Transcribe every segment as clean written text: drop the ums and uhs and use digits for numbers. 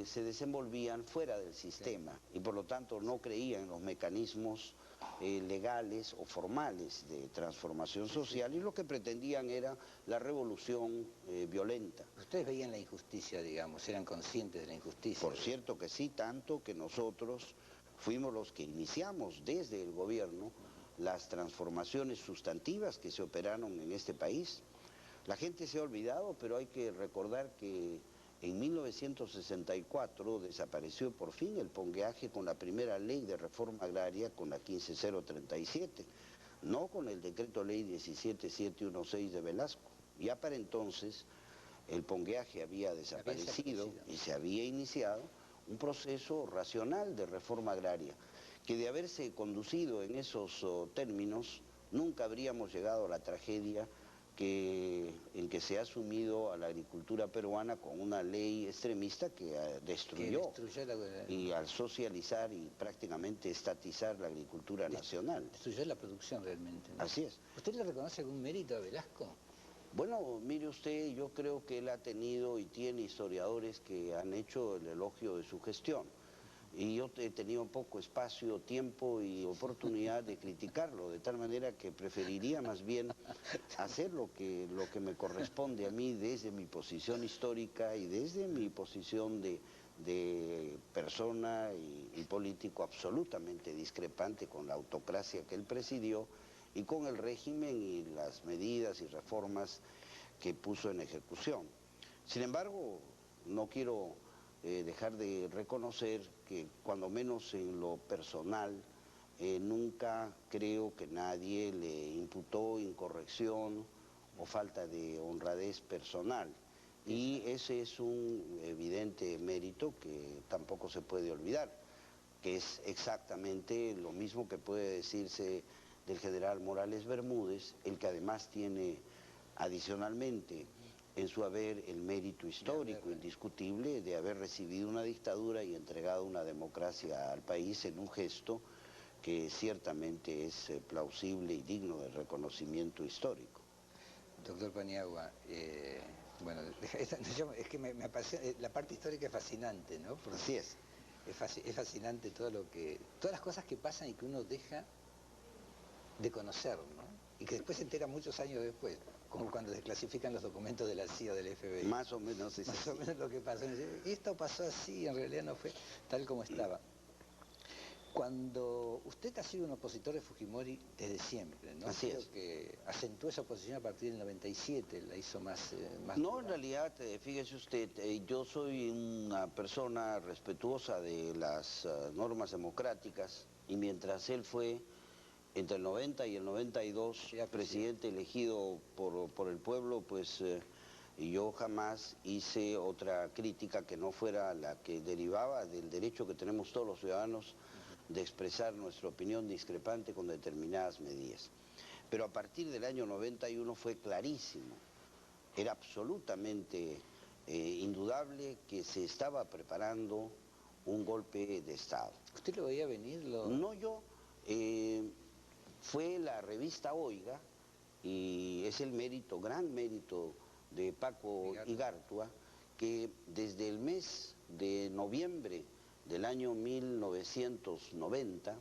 se desenvolvían fuera del sistema y por lo tanto no creían en los mecanismos legales o formales de transformación social y lo que pretendían era la revolución violenta. Ustedes veían la injusticia, digamos, eran conscientes de la injusticia. Por cierto que sí, tanto que nosotros fuimos los que iniciamos desde el gobierno las transformaciones sustantivas que se operaron en este país. La gente se ha olvidado, pero hay que recordar que en 1964 desapareció por fin el pongueaje con la primera ley de reforma agraria, con la 15037, no con el decreto ley 17716 de Velasco. Ya para entonces el pongueaje había desaparecido y se había iniciado un proceso racional de reforma agraria, que de haberse conducido en esos términos, nunca habríamos llegado a la tragedia en que se ha sumido a la agricultura peruana con una ley extremista que destruyó y al socializar y prácticamente estatizar la agricultura nacional. Destruyó la producción realmente, ¿no? Así es. ¿Usted le reconoce algún mérito a Velasco? Bueno, mire usted, yo creo que él ha tenido y tiene historiadores que han hecho el elogio de su gestión. Y yo he tenido poco espacio, tiempo y oportunidad de criticarlo, de tal manera que preferiría más bien hacer lo que me corresponde a mí desde mi posición histórica y desde mi posición de persona y político absolutamente discrepante con la autocracia que él presidió y con el régimen y las medidas y reformas que puso en ejecución. Sin embargo, no quiero dejar de reconocer que cuando menos en lo personal nunca creo que nadie le imputó incorrección o falta de honradez personal y ese es un evidente mérito que tampoco se puede olvidar, que es exactamente lo mismo que puede decirse del general Morales Bermúdez, el que además tiene adicionalmente en su haber el mérito histórico indiscutible de haber recibido una dictadura y entregado una democracia al país en un gesto que ciertamente es plausible y digno de reconocimiento histórico. Doctor Paniagua, bueno, es que me apasiona, la parte histórica es fascinante, ¿no? Porque así es. Es fascinante todas las cosas que pasan y que uno deja de conocer, ¿no? Y que después se entera muchos años después, como cuando desclasifican los documentos de la CIA o del FBI. Más o menos es Más o menos lo que pasó. Esto pasó así, en realidad no fue tal como estaba. Cuando usted ha sido un opositor de Fujimori desde siempre, ¿no? Así Creo es. que acentuó esa oposición a partir del 97, la hizo más no, dura. en realidad, fíjese usted, yo soy una persona respetuosa de las normas democráticas y mientras él fue entre el 90 y el 92 presidente elegido por el pueblo, pues yo jamás hice otra crítica que no fuera la que derivaba del derecho que tenemos todos los ciudadanos de expresar nuestra opinión discrepante con determinadas medidas. Pero a partir del año 91 fue clarísimo, era absolutamente indudable que se estaba preparando un golpe de Estado. ¿Usted lo veía venir? No yo. Fue la revista Oiga, y es el mérito, gran mérito de Paco Igartua, que desde el mes de noviembre del año 1990,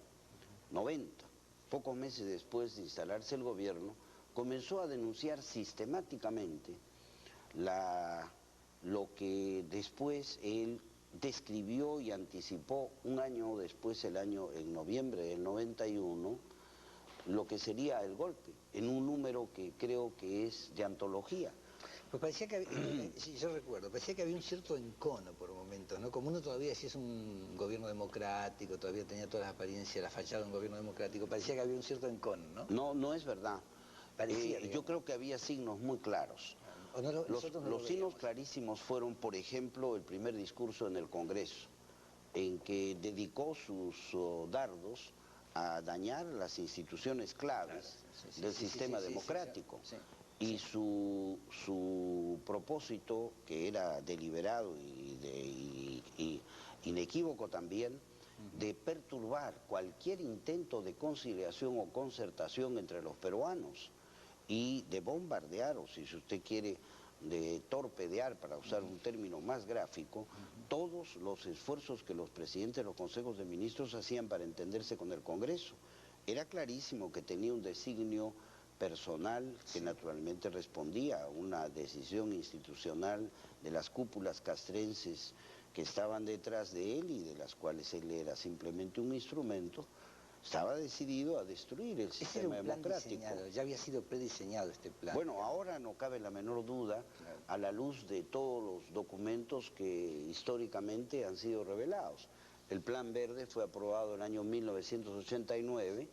pocos meses después de instalarse el gobierno, comenzó a denunciar sistemáticamente lo que después él describió y anticipó un año después, en noviembre del 91, lo que sería el golpe, en un número que creo que es de antología. Pues parecía que había, sí, yo recuerdo, parecía que había un cierto encono por momentos, ¿no? Como uno todavía sí es un gobierno democrático, todavía tenía todas las apariencias, la fachada de un gobierno democrático, parecía que había un cierto encono, ¿no? No, no es verdad. Parecía, yo creo que había signos muy claros. Los signos clarísimos fueron, por ejemplo, el primer discurso en el Congreso, en que dedicó sus dardos a dañar las instituciones claves del sistema democrático. Y su propósito, que era deliberado y inequívoco también, de perturbar cualquier intento de conciliación o concertación entre los peruanos y de bombardear, o si usted quiere, de torpedear, para usar un término más gráfico, todos los esfuerzos que los presidentes de los consejos de ministros hacían para entenderse con el Congreso. Era clarísimo que tenía un designio personal que naturalmente respondía a una decisión institucional de las cúpulas castrenses que estaban detrás de él y de las cuales él era simplemente un instrumento. Estaba decidido a destruir el sistema democrático. Ya había sido prediseñado este plan. Bueno, ahora no cabe la menor duda, a la luz de todos los documentos que históricamente han sido revelados. El Plan Verde fue aprobado en el año 1989.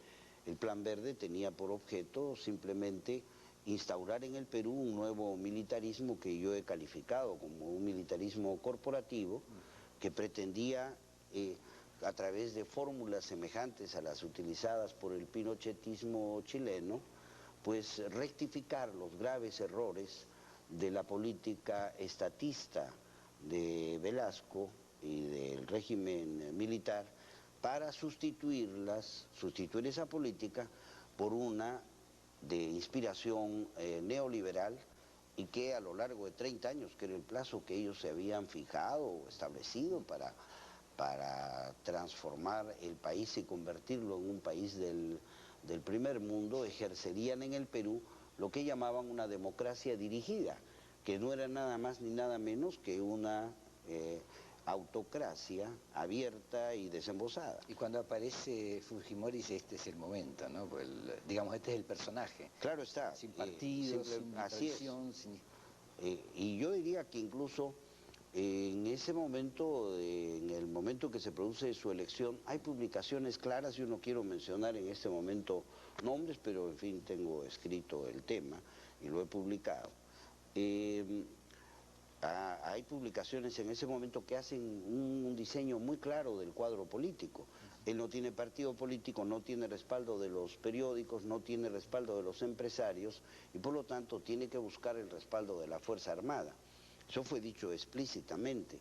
El Plan Verde tenía por objeto simplemente instaurar en el Perú un nuevo militarismo que yo he calificado como un militarismo corporativo que pretendía, a través de fórmulas semejantes a las utilizadas por el pinochetismo chileno, pues rectificar los graves errores de la política estatista de Velasco y del régimen militar para sustituir esa política por una de inspiración neoliberal, y que a lo largo de 30 años, que era el plazo que ellos se habían fijado o establecido para transformar el país y convertirlo en un país del primer mundo, ejercerían en el Perú lo que llamaban una democracia dirigida, que no era nada más ni nada menos que una autocracia abierta y desembosada. Y cuando aparece Fujimori dice, este es el momento, ¿no? Pues digamos, este es el personaje. Claro está. Sin partido, sin tradición, sin... Y yo diría que incluso en ese momento, en el momento que se produce su elección, hay publicaciones claras. Yo no quiero mencionar en este momento nombres, pero en fin, tengo escrito el tema y lo he publicado. Hay publicaciones en ese momento que hacen un diseño muy claro del cuadro político. Él no tiene partido político, no tiene respaldo de los periódicos, no tiene respaldo de los empresarios, y por lo tanto tiene que buscar el respaldo de la Fuerza Armada. Eso fue dicho explícitamente,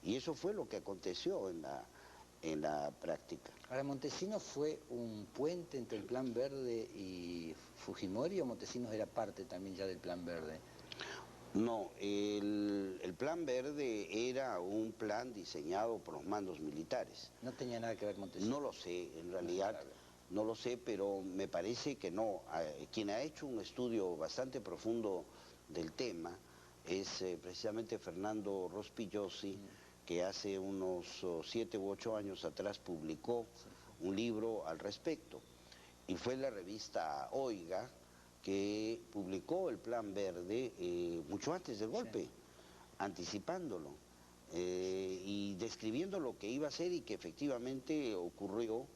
y eso fue lo que aconteció en la práctica. Ahora, ¿Montesinos fue un puente entre el Plan Verde y Fujimori, o Montesinos era parte también ya del Plan Verde? No, el Plan Verde era un plan diseñado por los mandos militares. ¿No tenía nada que ver Montesinos? No lo sé, en realidad no lo sé, pero me parece que no. Quien ha hecho un estudio bastante profundo del tema es precisamente Fernando Rospigliosi, que hace unos 7 u 8 años atrás publicó un libro al respecto. Y fue la revista Oiga que publicó el Plan Verde mucho antes del golpe, anticipándolo y describiendo lo que iba a ser y que efectivamente ocurrió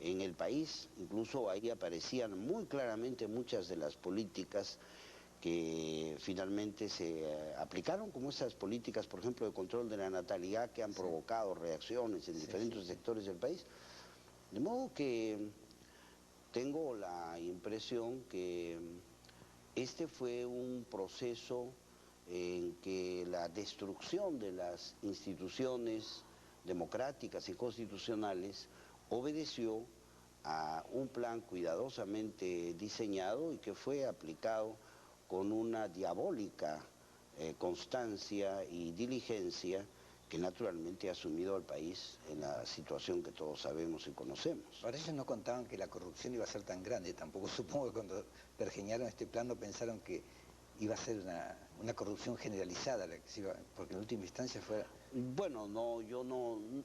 en el país. Incluso ahí aparecían muy claramente muchas de las políticas que finalmente se aplicaron, como esas políticas, por ejemplo, de control de la natalidad, que han provocado reacciones en diferentes sectores del país. De modo que tengo la impresión que este fue un proceso en que la destrucción de las instituciones democráticas y constitucionales obedeció a un plan cuidadosamente diseñado y que fue aplicado con una diabólica constancia y diligencia que naturalmente ha sumido al país en la situación que todos sabemos y conocemos. Ahora, ellos no contaban que la corrupción iba a ser tan grande, tampoco supongo que cuando pergeñaron este plan no pensaron que iba a ser una corrupción generalizada, la que se iba, porque en última instancia fue... Bueno, no,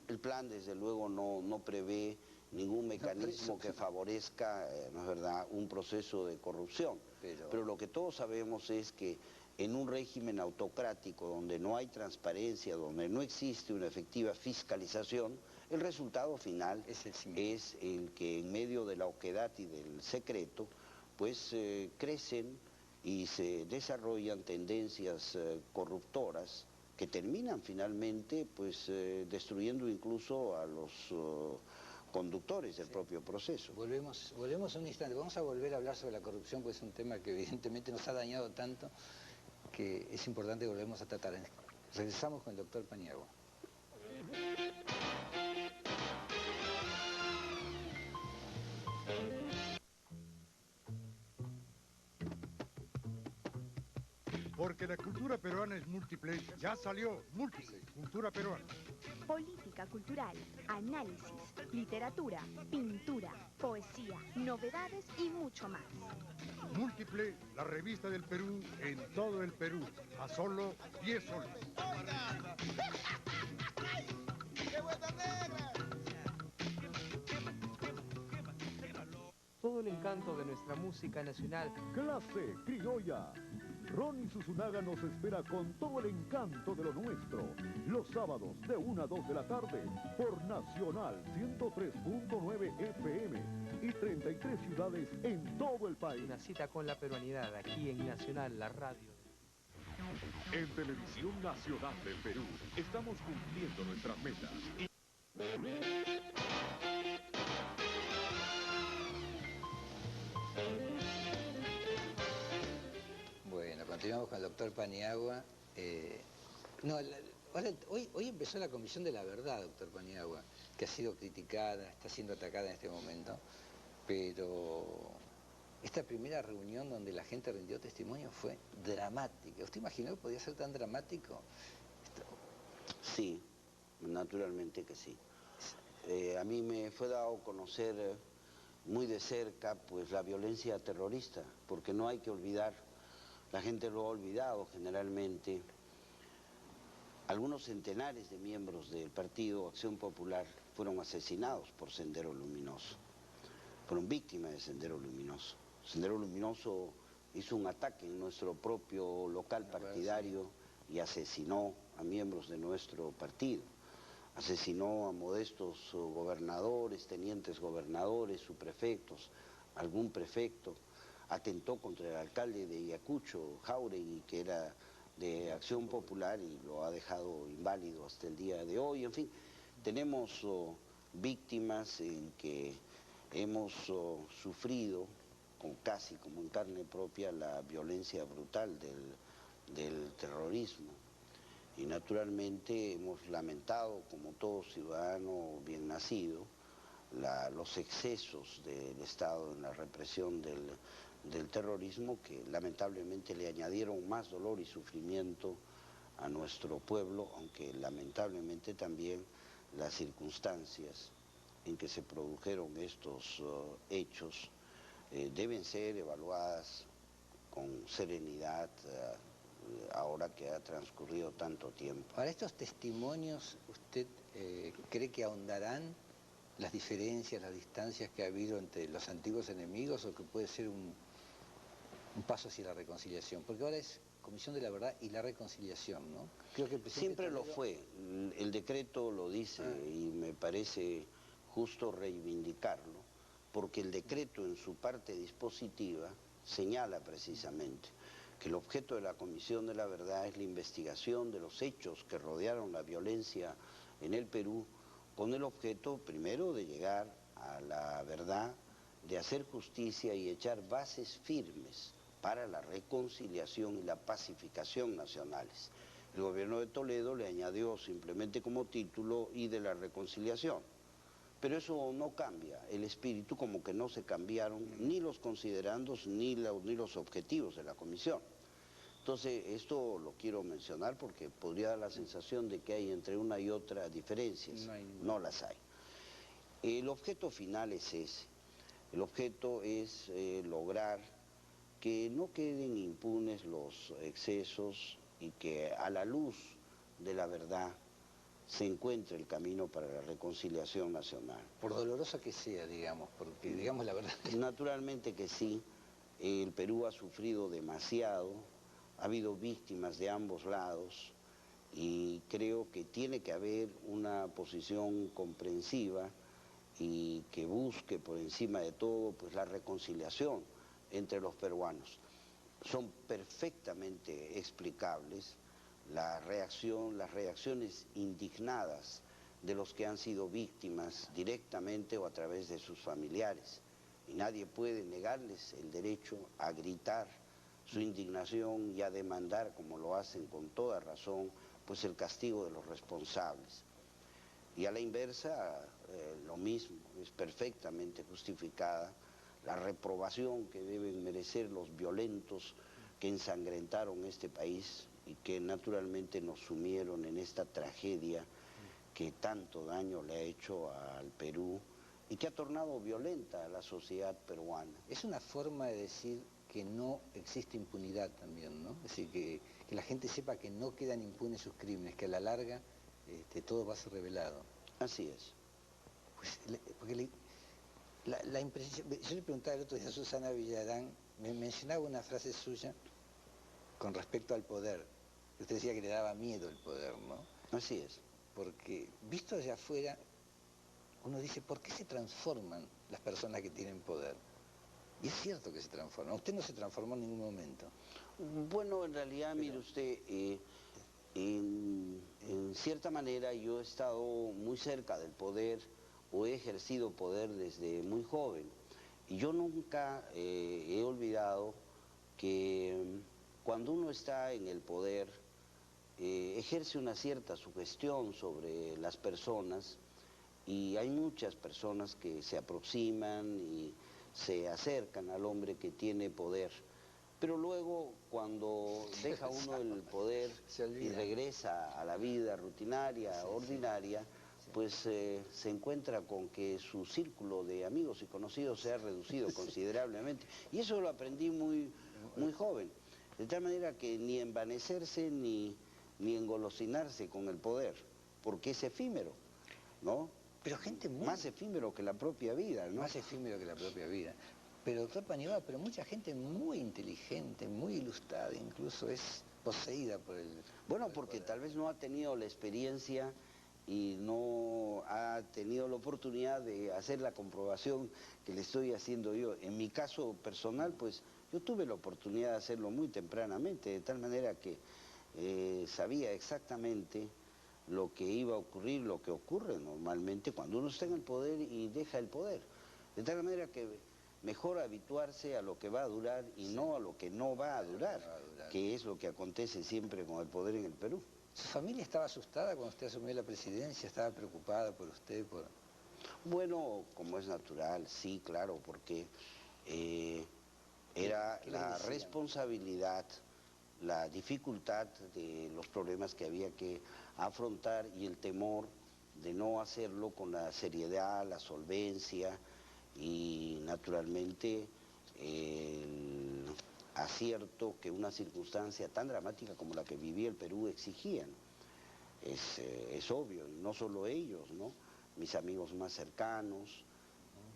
el plan desde luego no prevé ningún mecanismo que favorezca, ¿no es verdad?, un proceso de corrupción. Pero lo que todos sabemos es que en un régimen autocrático donde no hay transparencia, donde no existe una efectiva fiscalización, el resultado final es el que en medio de la oquedad y del secreto, pues crecen y se desarrollan tendencias corruptoras que terminan finalmente pues destruyendo incluso a los conductores del propio proceso. Volvemos un instante, vamos a volver a hablar sobre la corrupción, pues es un tema que evidentemente nos ha dañado tanto que es importante que volvemos a tratar. Regresamos con el doctor Paniagua. Porque la cultura peruana es múltiple. Ya salió múltiple, cultura peruana. Política cultural, análisis, literatura, pintura, poesía, novedades y mucho más. Múltiple, la revista del Perú en todo el Perú, a solo 10 soles. Todo el encanto de nuestra música nacional. Clase criolla. Ronnie Susunaga nos espera con todo el encanto de lo nuestro. Los sábados de 1 a 2 de la tarde por Nacional 103.9 FM y 33 ciudades en todo el país. Una cita con la peruanidad aquí en Nacional, la radio. En Televisión Nacional del Perú estamos cumpliendo nuestras metas. Bueno, continuamos con el doctor Paniagua. Hoy empezó la Comisión de la Verdad, doctor Paniagua, que ha sido criticada, está siendo atacada en este momento, pero esta primera reunión donde la gente rindió testimonio fue dramática. ¿Usted imaginó que podía ser tan dramático? Sí, naturalmente que sí. A mí me fue dado conocer muy de cerca pues la violencia terrorista, porque no hay que olvidar, la gente lo ha olvidado generalmente. Algunos centenares de miembros del Partido Acción Popular fueron asesinados por Sendero Luminoso, fueron víctimas de Sendero Luminoso. Sendero Luminoso hizo un ataque en nuestro propio local partidario y asesinó a miembros de nuestro partido. Asesinó a modestos gobernadores, tenientes gobernadores, subprefectos, algún prefecto. Atentó contra el alcalde de Ayacucho, Jáuregui, que era de Acción Popular, y lo ha dejado inválido hasta el día de hoy. En fin, tenemos víctimas en que hemos sufrido casi como en carne propia la violencia brutal del terrorismo. Y naturalmente hemos lamentado, como todo ciudadano bien nacido, los excesos del Estado en la represión del terrorismo, que lamentablemente le añadieron más dolor y sufrimiento a nuestro pueblo, aunque lamentablemente también las circunstancias en que se produjeron estos hechos deben ser evaluadas con serenidad ahora que ha transcurrido tanto tiempo. Ahora, estos testimonios, ¿usted cree que ahondarán las diferencias, las distancias que ha habido entre los antiguos enemigos, o que puede ser un paso hacia la reconciliación? Porque ahora es Comisión de la Verdad y la Reconciliación, ¿no? Creo que siempre lo fue. El decreto lo dice y me parece justo reivindicarlo, porque el decreto en su parte dispositiva señala precisamente que el objeto de la Comisión de la Verdad es la investigación de los hechos que rodearon la violencia en el Perú, con el objeto primero de llegar a la verdad, de hacer justicia y echar bases firmes para la reconciliación y la pacificación nacionales. El gobierno de Toledo le añadió simplemente como título "y de la reconciliación". Pero eso no cambia el espíritu, como que no se cambiaron ni los considerandos ni los objetivos de la comisión. Entonces, esto lo quiero mencionar porque podría dar la sensación de que hay entre una y otra diferencias. No las hay. El objeto final es ese. El objeto es lograr que no queden impunes los excesos y que a la luz de la verdad se encuentre el camino para la reconciliación nacional. Por dolorosa que sea, digamos, porque digamos la verdad. Naturalmente que sí, el Perú ha sufrido demasiado, ha habido víctimas de ambos lados y creo que tiene que haber una posición comprensiva y que busque por encima de todo pues la reconciliación entre los peruanos. Son perfectamente explicables las reacciones indignadas de los que han sido víctimas directamente o a través de sus familiares. Y nadie puede negarles el derecho a gritar su indignación y a demandar, como lo hacen con toda razón, pues el castigo de los responsables. Y a la inversa, lo mismo, es perfectamente justificada la reprobación que deben merecer los violentos que ensangrentaron este país y que naturalmente nos sumieron en esta tragedia que tanto daño le ha hecho al Perú y que ha tornado violenta a la sociedad peruana. Es una forma de decir que no existe impunidad también, ¿no? Es decir, que la gente sepa que no quedan impunes sus crímenes, que a la larga todo va a ser revelado. Así es. Pues, porque la impresión... Yo le preguntaba el otro día a Susana Villarán, me mencionaba una frase suya con respecto al poder. Usted decía que le daba miedo el poder, ¿no? Así es. Porque visto allá afuera, uno dice, ¿por qué se transforman las personas que tienen poder? Y es cierto que se transforman. Usted no se transformó en ningún momento. Bueno, en realidad, mire usted, en cierta manera yo he estado muy cerca del poder o he ejercido poder desde muy joven. Y yo nunca he olvidado que cuando uno está en el poder, ejerce una cierta sugestión sobre las personas y hay muchas personas que se aproximan y se acercan al hombre que tiene poder. Pero luego, cuando deja uno el poder y regresa a la vida rutinaria, ordinaria, pues se encuentra con que su círculo de amigos y conocidos se ha reducido considerablemente. Y eso lo aprendí muy joven. De tal manera que ni envanecerse ni engolosinarse con el poder, porque es efímero, ¿no? Pero gente muy... Más efímero que la propia vida, ¿no? Más efímero que la propia vida. Pero doctor Paniagua, pero mucha gente muy inteligente, muy ilustrada, incluso es poseída por el... Bueno, porque tal vez no ha tenido la experiencia y no ha tenido la oportunidad de hacer la comprobación que le estoy haciendo yo. En mi caso personal, pues yo tuve la oportunidad de hacerlo muy tempranamente, de tal manera que sabía exactamente lo que iba a ocurrir, lo que ocurre normalmente cuando uno está en el poder y deja el poder. De tal manera que mejor habituarse a lo que va a durar y no a lo que no va a durar, que es lo que acontece siempre con el poder en el Perú. ¿Su familia estaba asustada cuando usted asumió la presidencia? ¿Estaba preocupada por usted? Bueno, como es natural, sí, claro, porque era la responsabilidad, la dificultad de los problemas que había que afrontar y el temor de no hacerlo con la seriedad, la solvencia y naturalmente el acierto que una circunstancia tan dramática como la que vivía el Perú exigían. Es obvio, y no solo ellos, ¿no? Mis amigos más cercanos,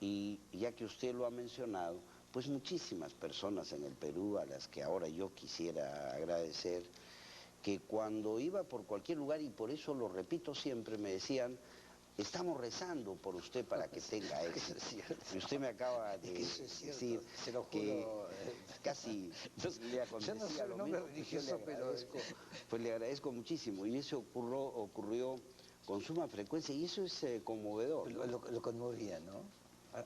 y ya que usted lo ha mencionado, pues muchísimas personas en el Perú a las que ahora yo quisiera agradecer, que cuando iba por cualquier lugar, y por eso lo repito siempre, me decían, estamos rezando por usted para que tenga éxito. Y usted me acaba de decir que casi le acontecía lo mismo. Pues le agradezco muchísimo, y eso ocurrió con suma frecuencia, y eso es conmovedor, ¿no? Lo conmovía, ¿no?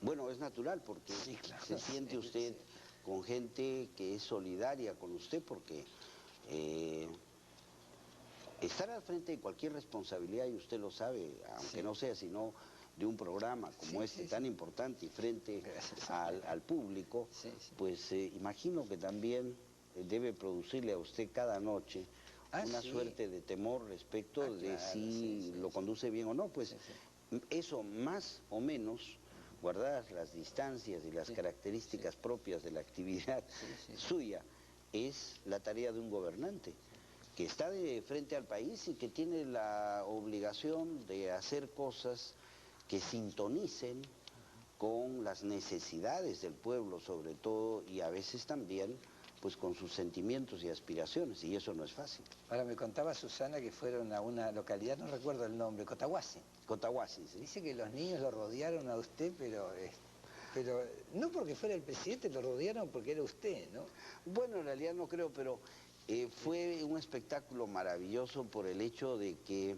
Bueno, es natural, porque sí, claro, se siente usted con gente que es solidaria con usted, porque estar al frente de cualquier responsabilidad, y usted lo sabe, aunque no sea sino de un programa como tan importante y frente al público, pues imagino que también debe producirle a usted cada noche una suerte de temor respecto de si lo conduce bien o no. Pues eso más o menos, guardadas las distancias y las características propias de la actividad suya, es la tarea de un gobernante que está de frente al país y que tiene la obligación de hacer cosas que sintonicen con las necesidades del pueblo sobre todo, y a veces también pues con sus sentimientos y aspiraciones, y eso no es fácil. Ahora me contaba Susana que fueron a una localidad, no recuerdo el nombre, Cotahuasi. Cotahuasi, sí. Dice que los niños lo rodearon a usted, pero no porque fuera el presidente, lo rodearon porque era usted, ¿no? Bueno, en realidad no creo, pero fue un espectáculo maravilloso por el hecho de que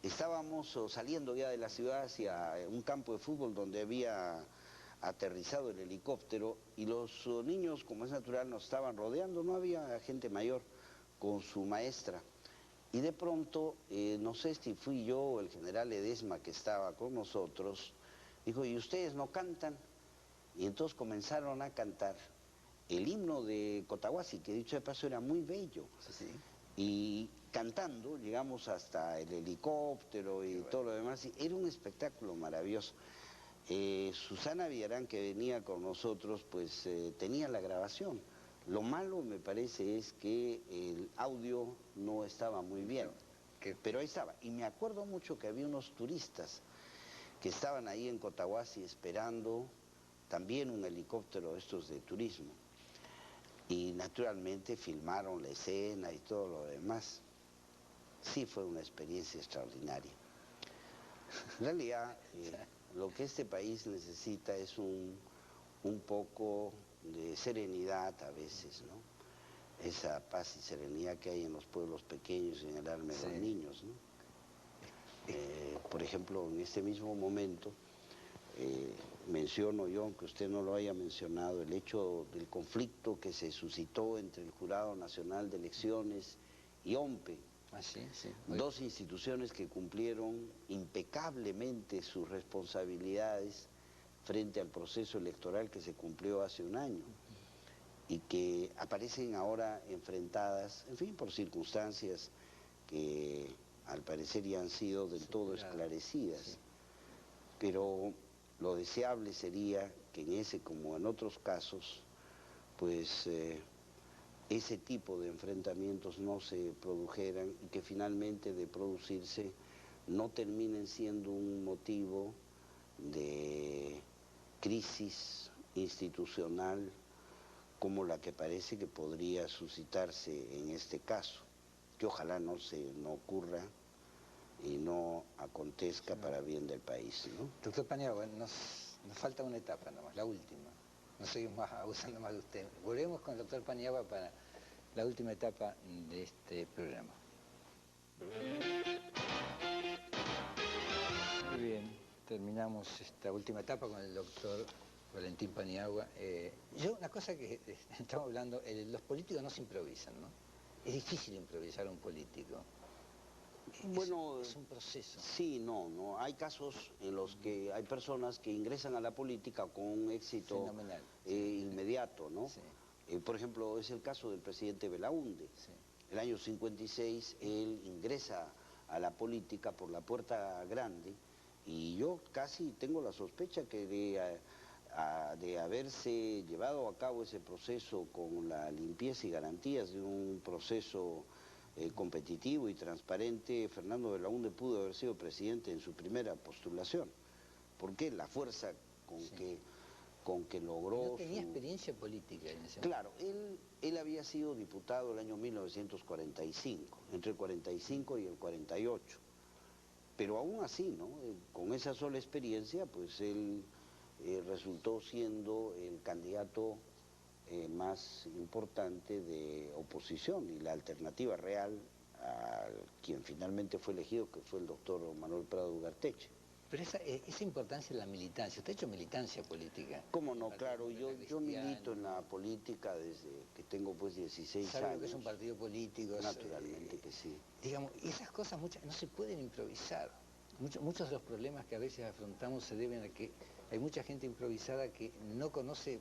estábamos saliendo ya de la ciudad hacia un campo de fútbol donde había aterrizado el helicóptero, y los niños, como es natural, nos estaban rodeando, no había gente mayor con su maestra. Y de pronto, no sé si fui yo o el general Ledesma que estaba con nosotros, dijo, ¿y ustedes no cantan? Y entonces comenzaron a cantar el himno de Cotahuasi, que dicho de paso era muy bello. Sí, sí. Y cantando llegamos hasta el helicóptero y todo lo demás, y era un espectáculo maravilloso. Susana Villarán, que venía con nosotros, pues tenía la grabación. Lo malo, me parece, es que el audio no estaba muy bien, pero ahí estaba. Y me acuerdo mucho que había unos turistas que estaban ahí en Cotahuasi esperando también un helicóptero estos de turismo. Y naturalmente filmaron la escena y todo lo demás. Sí, fue una experiencia extraordinaria. En realidad, lo que este país necesita es un poco de serenidad a veces, ¿no? Esa paz y serenidad que hay en los pueblos pequeños y en el alma de los niños, ¿no? Por ejemplo, en este mismo momento, menciono yo, aunque usted no lo haya mencionado, el hecho del conflicto que se suscitó entre el Jurado Nacional de Elecciones y OMPE. Ah, sí, sí. Dos instituciones que cumplieron impecablemente sus responsabilidades frente al proceso electoral que se cumplió hace un año y que aparecen ahora enfrentadas, en fin, por circunstancias que al parecer ya han sido del todo esclarecidas. Sí. Pero lo deseable sería que en ese, como en otros casos, pues ese tipo de enfrentamientos no se produjeran y que finalmente de producirse no terminen siendo un motivo de crisis institucional como la que parece que podría suscitarse en este caso, que ojalá no ocurra y no acontezca para bien del país, ¿no? Doctor Paniagua, nos falta una etapa nomás, la última. No seguimos abusando más de usted. Volvemos con el doctor Paniagua para la última etapa de este programa. Muy bien, terminamos esta última etapa con el doctor Valentín Paniagua. Una cosa que estamos hablando, los políticos no se improvisan, ¿no? Es difícil improvisar a un político. Bueno, es un proceso. Sí, no. Hay casos en los que hay personas que ingresan a la política con un éxito inmediato, ¿no? Sí. Por ejemplo, es el caso del presidente Belaúnde. Sí. El año 56 él ingresa a la política por la puerta grande y yo casi tengo la sospecha que de haberse llevado a cabo ese proceso con la limpieza y garantías de un proceso competitivo y transparente, Fernando Belaúnde pudo haber sido presidente en su primera postulación. ¿Por qué? La fuerza con que logró... No tenía experiencia política en ese momento. Claro, él había sido diputado el año 1945, entre el 45 y el 48. Pero aún así, ¿no? Con esa sola experiencia, pues él resultó siendo el candidato más importante de oposición y la alternativa real a quien finalmente fue elegido, que fue el doctor Manuel Prado Ugarteche. Pero esa importancia en la militancia, usted ha hecho militancia política. ¿Cómo no? Claro, yo milito en la política desde que tengo pues 16 ¿Sabe años. lo que es un partido político? Naturalmente que sí. Digamos, esas cosas muchas no se pueden improvisar. Muchos de los problemas que a veces afrontamos se deben a que hay mucha gente improvisada que no conoce,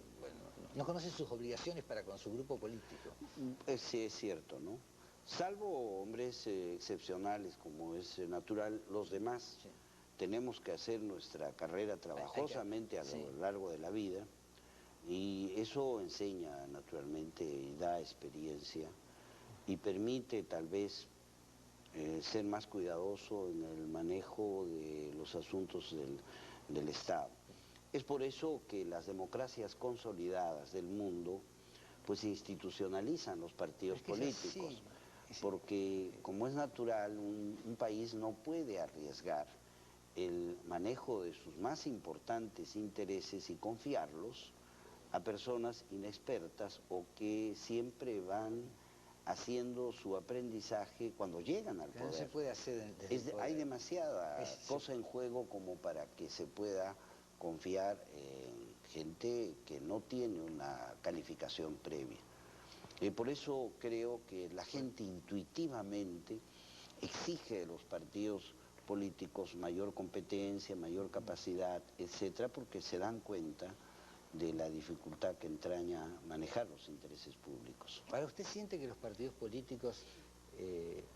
no conoce sus obligaciones para con su grupo político. Sí, es cierto, ¿no? Salvo hombres excepcionales, como es natural, los demás tenemos que hacer nuestra carrera trabajosamente a lo largo de la vida y eso enseña naturalmente y da experiencia y permite tal vez ser más cuidadoso en el manejo de los asuntos del Estado. Es por eso que las democracias consolidadas del mundo pues institucionalizan los partidos políticos, porque como es natural, un país no puede arriesgar el manejo de sus más importantes intereses y confiarlos a personas inexpertas o que siempre van haciendo su aprendizaje cuando llegan al poder. No se puede hacer desde el poder. Hay demasiada cosa en juego como para que se pueda confiar en gente que no tiene una calificación previa. Por eso creo que la gente intuitivamente exige de los partidos políticos mayor competencia, mayor capacidad, etcétera, porque se dan cuenta de la dificultad que entraña manejar los intereses públicos. Ahora, ¿usted siente que los partidos políticos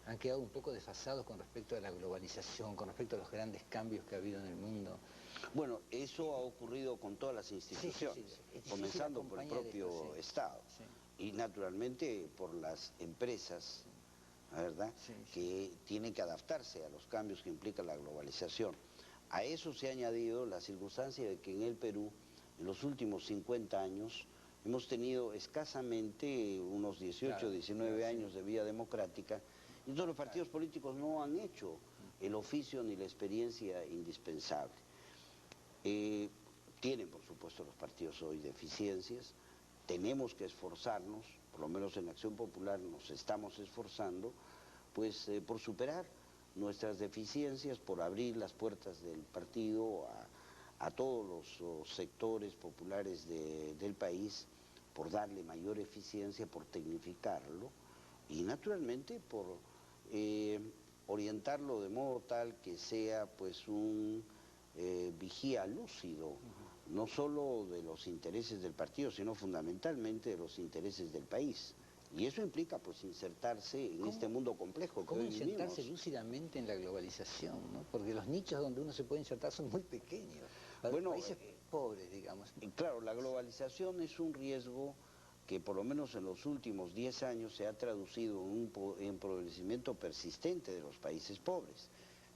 han quedado un poco desfasados con respecto a la globalización, con respecto a los grandes cambios que ha habido en el mundo? Bueno, eso ha ocurrido con todas las instituciones, comenzando por el propio Estado y naturalmente por las empresas, ¿verdad? Que tienen que adaptarse a los cambios que implica la globalización. A eso se ha añadido la circunstancia de que en el Perú, en los últimos 50 años, hemos tenido escasamente unos 18, 19 años de vía democrática, y entonces los partidos políticos no han hecho el oficio ni la experiencia indispensable. Tienen, por supuesto, los partidos hoy deficiencias, tenemos que esforzarnos, por lo menos en Acción Popular nos estamos esforzando, pues por superar nuestras deficiencias, por abrir las puertas del partido a todos los sectores populares del país, por darle mayor eficiencia, por tecnificarlo y naturalmente por orientarlo de modo tal que sea pues un vigía lúcido, no solo de los intereses del partido, sino fundamentalmente de los intereses del país. Y eso implica pues insertarse en este mundo complejo que hoy vivimos. ¿Cómo insertarse lúcidamente en la globalización, ¿no? Porque los nichos donde uno se puede insertar son muy pequeños. Para los países pobres, digamos. Claro, la globalización es un riesgo que por lo menos en los últimos 10 años se ha traducido en un empobrecimiento persistente de los países pobres.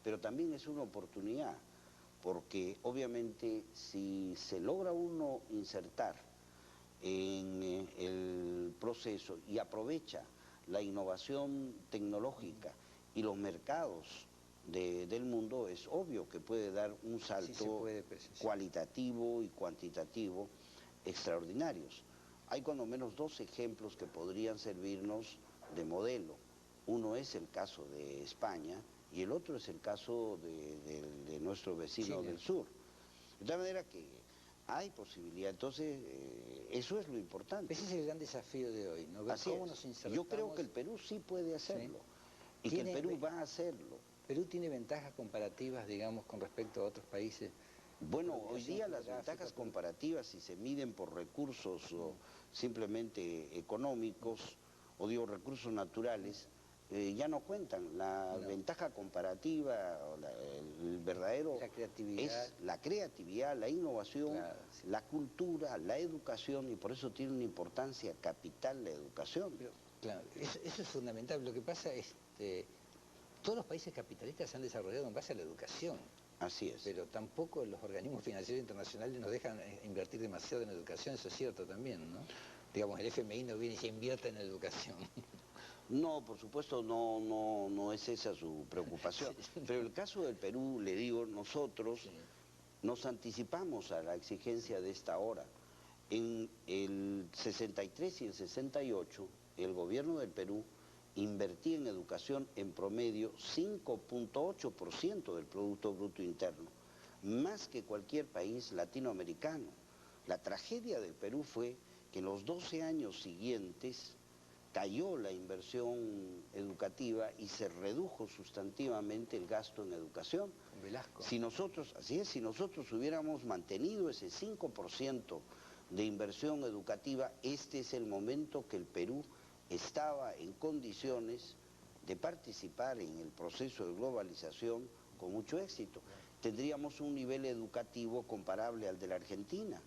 Pero también es una oportunidad, porque obviamente si se logra uno insertar en el proceso y aprovecha la innovación tecnológica y los mercados del mundo, es obvio que puede dar un salto cualitativo y cuantitativo extraordinarios. Hay cuando menos dos ejemplos que podrían servirnos de modelo. Uno es el caso de España y el otro es el caso de nuestro vecino del sur. De tal manera que hay posibilidad, entonces eso es lo importante. Ese es el gran desafío de hoy, ¿no? Ver cómo nos insertamos. Yo creo que el Perú sí puede hacerlo y que el Perú va a hacerlo. ¿Perú tiene ventajas comparativas, digamos, con respecto a otros países? Bueno, hoy día las ventajas comparativas, si se miden por recursos o simplemente económicos, o digo recursos naturales, ya no cuentan. La ventaja comparativa, el verdadero es la creatividad, la innovación, la cultura, la educación, y por eso tiene una importancia capital la educación. Pero, claro, eso es fundamental. Lo que pasa es que todos los países capitalistas se han desarrollado en base a la educación. Así es. Pero tampoco los organismos financieros internacionales nos dejan invertir demasiado en educación, eso es cierto también, ¿no? Digamos, el FMI no viene y se invierte en la educación. No, por supuesto, no es esa su preocupación. Pero en el caso del Perú, le digo, nosotros nos anticipamos a la exigencia de esta hora. En el 63 y el 68, el gobierno del Perú invertía en educación en promedio 5.8% del Producto Bruto Interno, más que cualquier país latinoamericano. La tragedia del Perú fue que en los 12 años siguientes cayó la inversión educativa y se redujo sustantivamente el gasto en educación. Velasco. Si nosotros, así es, si nosotros hubiéramos mantenido ese 5% de inversión educativa, este es el momento que el Perú estaba en condiciones de participar en el proceso de globalización con mucho éxito. Tendríamos un nivel educativo comparable al de la Argentina.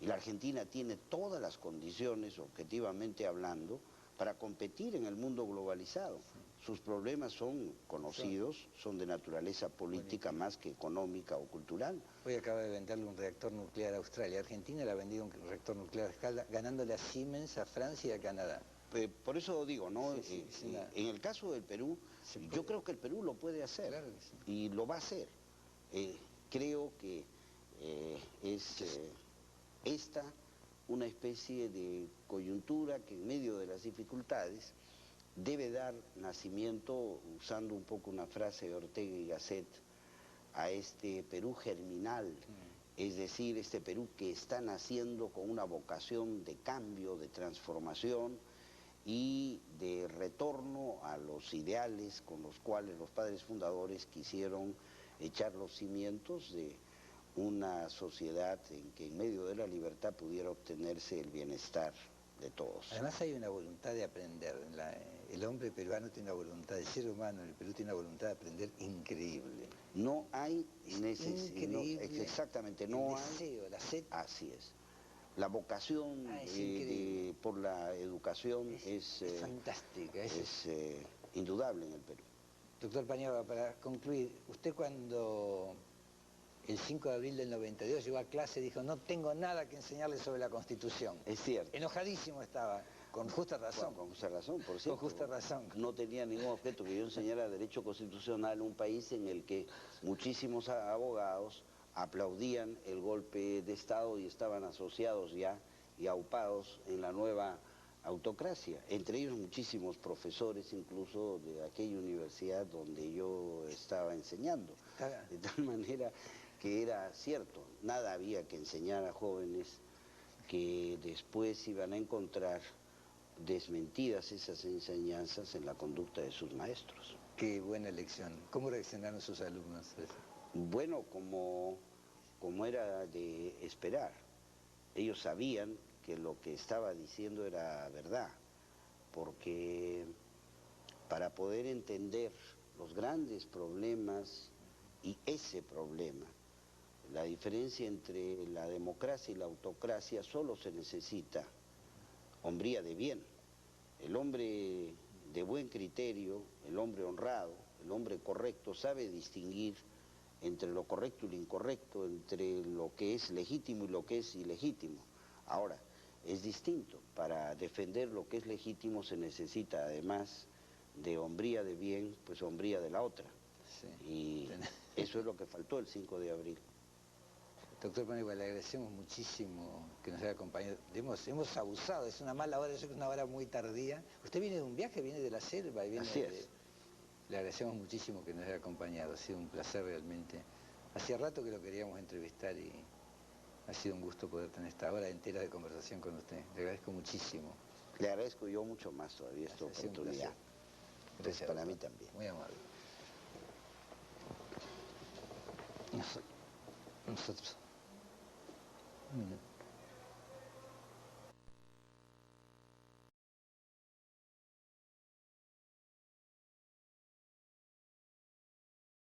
Y la Argentina tiene todas las condiciones, objetivamente hablando, para competir en el mundo globalizado. Sus problemas son conocidos, son de naturaleza política más que económica o cultural. Hoy acaba de venderle un reactor nuclear a Australia. Argentina le ha vendido un reactor nuclear a escala, ganándole a Siemens, a Francia y a Canadá. Por eso digo, ¿no? En el caso del Perú, yo creo que el Perú lo puede hacer, claro que sí, y lo va a hacer. Creo que es esta una especie de coyuntura que en medio de las dificultades debe dar nacimiento, usando un poco una frase de Ortega y Gasset, a este Perú germinal, es decir, este Perú que está naciendo con una vocación de cambio, de transformación y de retorno a los ideales con los cuales los padres fundadores quisieron echar los cimientos de una sociedad en que en medio de la libertad pudiera obtenerse el bienestar de todos. Además hay una voluntad de aprender. El hombre peruano tiene una voluntad, el ser humano en el Perú tiene una voluntad de aprender increíble. No hay necesidad, increíble exactamente, no el deseo, hay, la sed. así es. La vocación por la educación es fantástica. Es indudable en el Perú. Doctor Paniagua, para concluir, usted cuando el 5 de abril del 92 llegó a clase dijo, no tengo nada que enseñarle sobre la Constitución. Es cierto. Enojadísimo estaba, con justa razón. Con justa razón, por cierto. Con justa razón. No tenía ningún objeto que yo enseñara derecho constitucional en un país en el que muchísimos abogados aplaudían el golpe de Estado y estaban asociados ya y aupados en la nueva autocracia, entre ellos muchísimos profesores incluso de aquella universidad donde yo estaba enseñando, de tal manera que era cierto, nada había que enseñar a jóvenes que después iban a encontrar desmentidas esas enseñanzas en la conducta de sus maestros. Qué buena lección. ¿Cómo reaccionaron sus alumnos? Bueno, como era de esperar. Ellos sabían que lo que estaba diciendo era verdad, porque para poder entender los grandes problemas y ese problema, la diferencia entre la democracia y la autocracia, solo se necesita hombría de bien. El hombre de buen criterio, el hombre honrado, el hombre correcto, sabe distinguir entre lo correcto y lo incorrecto, entre lo que es legítimo y lo que es ilegítimo. Ahora, es distinto. Para defender lo que es legítimo se necesita, además de hombría de bien, pues hombría de la otra. Sí. Y eso es lo que faltó el 5 de abril. Doctor Paniagua, le agradecemos muchísimo que nos haya acompañado. Hemos abusado, es una mala hora, yo sé que es una hora muy tardía. Usted viene de un viaje, viene de la selva y viene Así es. Le agradecemos muchísimo que nos haya acompañado, ha sido un placer realmente. Hacía rato que lo queríamos entrevistar y ha sido un gusto poder tener esta hora entera de conversación con usted. Le agradezco muchísimo. Le agradezco yo mucho más todavía esta oportunidad. Gracias, para mí también. Muy amable. Nosotros. Un minuto.